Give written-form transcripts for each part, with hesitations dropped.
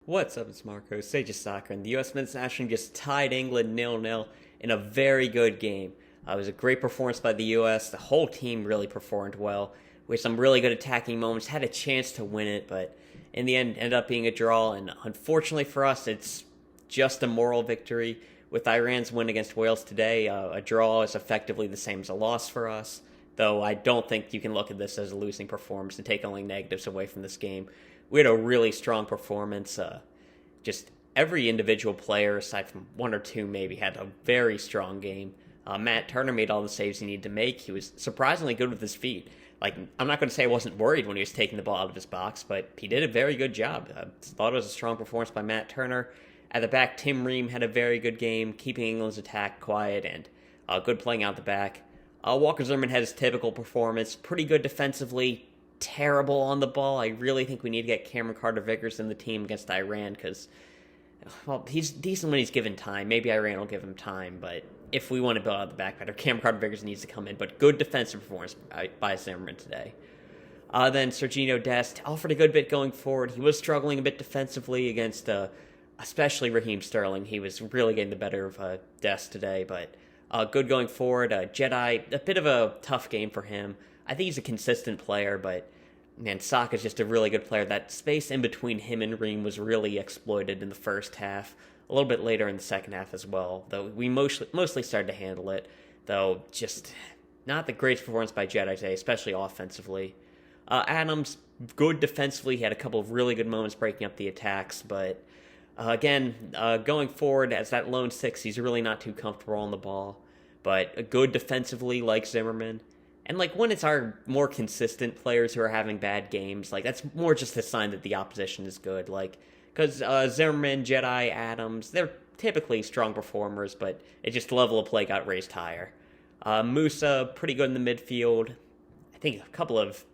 What's up, it's Marco, Sage Soccer, and the U.S. men's national just tied England 0-0 in a very good game. It was a great performance by the U.S. The whole team really performed well, with some really good attacking moments, had a chance to win it, but in the end ended up being a draw, and unfortunately for us, it's just a moral victory. With Iran's win against Wales today, a draw is effectively the same as a loss for us, though I don't think you can look at this as a losing performance and take only negatives away from this game. We had a really strong performance. Just every individual player, aside from one or two maybe, had a very strong game. Matt Turner made all the saves he needed to make. He was surprisingly good with his feet. Like, I'm not going to say I wasn't worried when he was taking the ball out of his box, but he did a very good job. Thought it was a strong performance by Matt Turner. At the back, Tim Ream had a very good game, keeping England's attack quiet and good playing out the back. Walker Zimmerman had his typical performance, pretty good defensively, terrible on the ball. I really think we need to get Cameron Carter-Vickers in the team against Iran because, well, he's decent when he's given time. Maybe Iran will give him time, but if we want to build out the back better, Cameron Carter-Vickers needs to come in. But good defensive performance by Zimmerman today. Then Serginho Dest offered a good bit going forward. He was struggling a bit defensively against especially Raheem Sterling. He was really getting the better of Dest today, but good going forward. Jedi, a bit of a tough game for him. I think he's a consistent player, but man, Saka's just a really good player. That space in between him and Ream was really exploited in the first half. A little bit later in the second half as well, though we mostly started to handle it. Though just not the greatest performance by Jedi today, especially offensively. Adams, good defensively. He had a couple of really good moments breaking up the attacks, but again, going forward as that lone six, he's really not too comfortable on the ball. But good defensively, like Zimmerman. And like when it's our more consistent players who are having bad games, like that's more just a sign that the opposition is good. Like because Zimmerman, Jedi, Adams, they're typically strong performers, but it just the level of play got raised higher. Musa, pretty good in the midfield. I think a couple of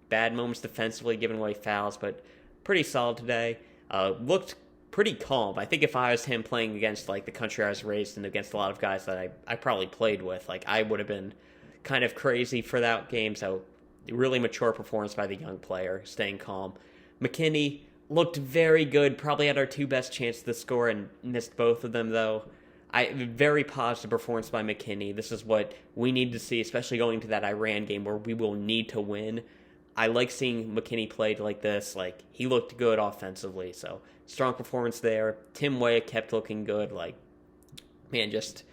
bad moments defensively, giving away fouls, but pretty solid today. Looked pretty calm. I think if I was him playing against like the country I was raised in, against a lot of guys that I probably played with, like I would have been kind of crazy for that game. So really mature performance by the young player, staying calm. McKinney looked very good. Probably had our two best chances to score and missed both of them though. Very positive performance by McKinney. This is what we need to see, especially going to that Iran game where we will need to win. I like seeing McKinney played like this. Like he looked good offensively, so strong performance there. Tim Weah kept looking good. Like man, just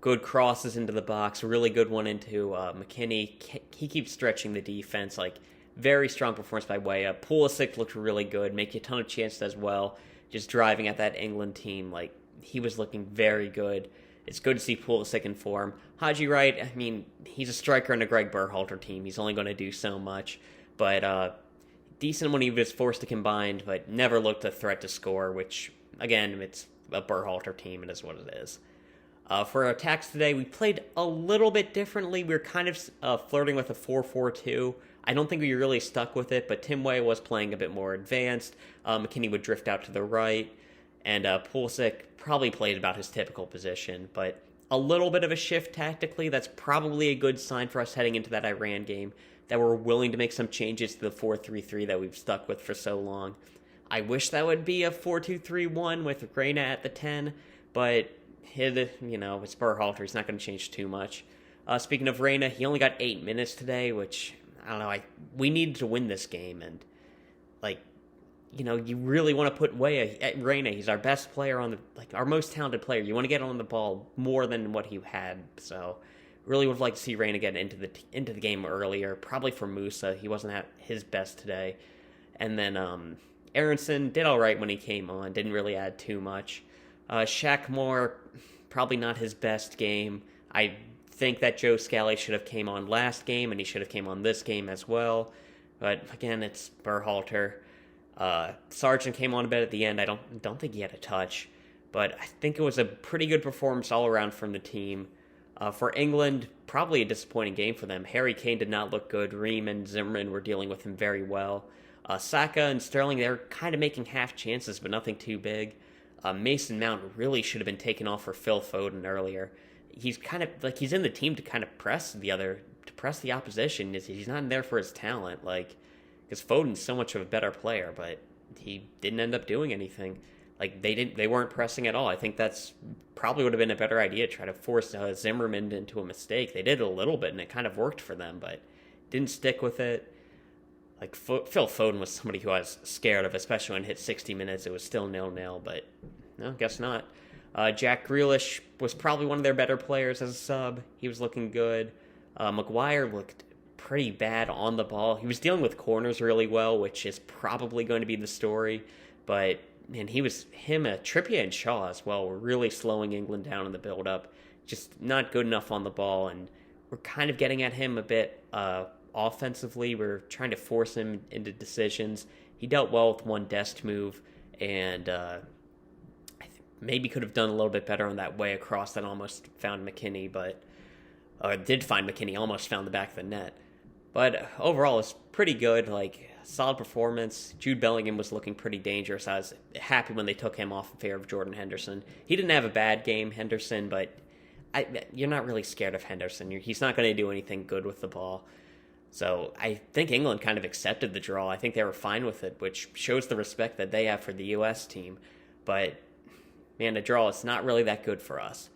good crosses into the box. Really good one into McKinney. He keeps stretching the defense. Like very strong performance by Weah. Pulisic looked really good. Make a ton of chances as well. Just driving at that England team. Like he was looking very good. It's good to see Pulisic in form. Haji Wright, I mean, he's a striker in a Greg Berhalter team. He's only going to do so much. But decent when he was forced to combine, but never looked a threat to score, which, again, it's a Berhalter team. It is what it is. For our attacks today, we played a little bit differently. We were kind of flirting with a 4-4-2. I don't think we really stuck with it, but Tim Weah was playing a bit more advanced. McKinney would drift out to the right, and Pulisic probably played about his typical position, but a little bit of a shift tactically. That's probably a good sign for us heading into that Iran game, that we're willing to make some changes to the 4-3-3 that we've stuck with for so long. I wish that would be a 4-2-3-1 with Reina at the 10, but it's Berhalter. He's not going to change too much. Speaking of Reina, he only got 8 minutes today, which, I don't know, we needed to win this game, and, you really want to put Weah at Reina. He's our best player our most talented player. You want to get on the ball more than what he had, so really would like to see Reina get into the game earlier, probably for Musa. He wasn't at his best today. And then Aronson did all right when he came on, didn't really add too much. Shaq Moore, probably not his best game. I think that Joe Scally should have came on last game, and he should have came on this game as well. But again, it's Berhalter. Sargent came on a bit at the end. I don't think he had a touch, but I think it was a pretty good performance all around from the team. For England, probably a disappointing game for them. Harry Kane did not look good. Ream and Zimmerman were dealing with him very well. Saka and Sterling, they're kind of making half chances, but nothing too big. Mason Mount really should have been taken off for Phil Foden earlier. He's kind of he's in the team to kind of press the opposition. He's not in there for his talent, because Foden's so much of a better player, but he didn't end up doing anything. Like they weren't pressing at all. I think that's probably would have been a better idea to try to force Zimmerman into a mistake. They did it a little bit, and it kind of worked for them, but didn't stick with it. Like Phil Foden was somebody who I was scared of, especially when it hit 60 minutes. It was still 0-0, but no, guess not. Jack Grealish was probably one of their better players as a sub. He was looking good. Maguire looked pretty bad on the ball. He was dealing with corners really well, which is probably going to be the story. But man, Trippier and Shaw as well were really slowing England down in the build-up. Just not good enough on the ball, and we're kind of getting at him a bit offensively. We're trying to force him into decisions. He dealt well with one Dest move, and maybe could have done a little bit better on that way across that almost found McKinney, did find McKinney, almost found the back of the net. But overall, it's pretty good, like solid performance. Jude Bellingham was looking pretty dangerous. I was happy when they took him off in favor of Jordan Henderson. He didn't have a bad game, Henderson, but you're not really scared of Henderson. He's not going to do anything good with the ball. So I think England kind of accepted the draw. I think they were fine with it, which shows the respect that they have for the U.S. team. But, man, a draw is not really that good for us.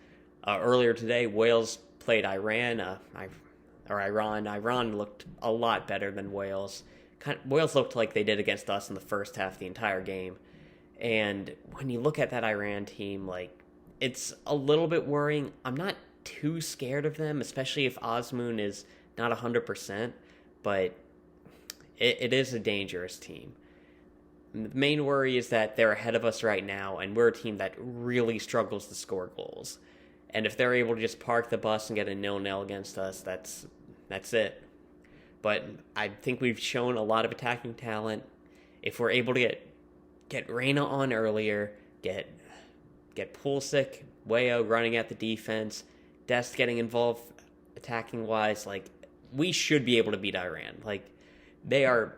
Earlier today, Wales played Iran. Iran looked a lot better than Wales. Wales looked like they did against us in the first half the entire game. And when you look at that Iran team, like, it's a little bit worrying. I'm not too scared of them, especially if Osmoon is not 100%, but it is a dangerous team. The main worry is that they're ahead of us right now, and we're a team that really struggles to score goals. And if they're able to just park the bus and get a 0-0 against us, that's it. But I think we've shown a lot of attacking talent. If we're able to get Reina on earlier, get Pulisic, Wayo running at the defense, Dest getting involved attacking-wise, like, we should be able to beat Iran. Like, they are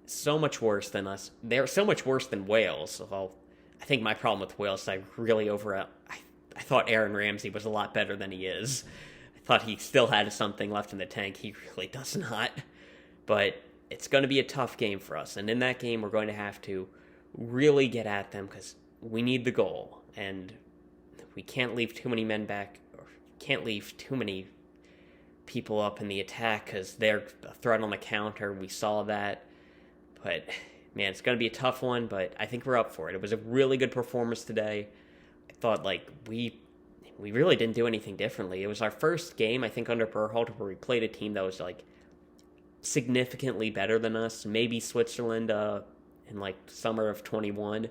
so much worse than us. They're so much worse than Wales. Well, I think my problem with Wales is I thought Aaron Ramsey was a lot better than he is. I thought he still had something left in the tank. He really does not. But it's going to be a tough game for us. And in that game, we're going to have to really get at them because we need the goal. And we can't leave too many men back, or can't leave too many people up in the attack because they're a threat on the counter. We saw that. But, man, it's going to be a tough one, but I think we're up for it. It was a really good performance today. I thought, like, we really didn't do anything differently. It was our first game, I think, under Berhalter where we played a team that was, like, significantly better than us. Maybe Switzerland in, like, summer of 21.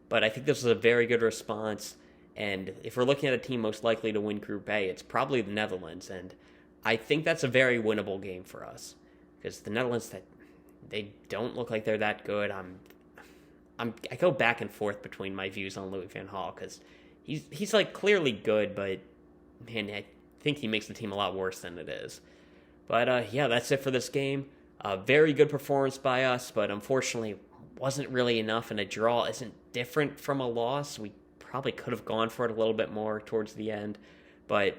But I think this was a very good response. And if we're looking at a team most likely to win Group A, it's probably the Netherlands. And I think that's a very winnable game for us. Because the Netherlands, they don't look like they're that good. I go back and forth between my views on Louis van Gaal because he's like clearly good, but man, I think he makes the team a lot worse than it is. But yeah, that's it for this game. Very good performance by us, but unfortunately wasn't really enough, and a draw isn't different from a loss. We probably could have gone for it a little bit more towards the end, but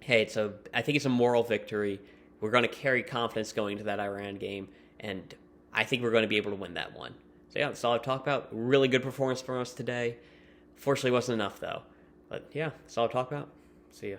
hey, I think it's a moral victory. We're going to carry confidence going into that Iran game, and I think we're going to be able to win that one. So yeah, that's all I've talked about. Really good performance from us today. Fortunately, wasn't enough though. But yeah, that's all I've talked about. See ya.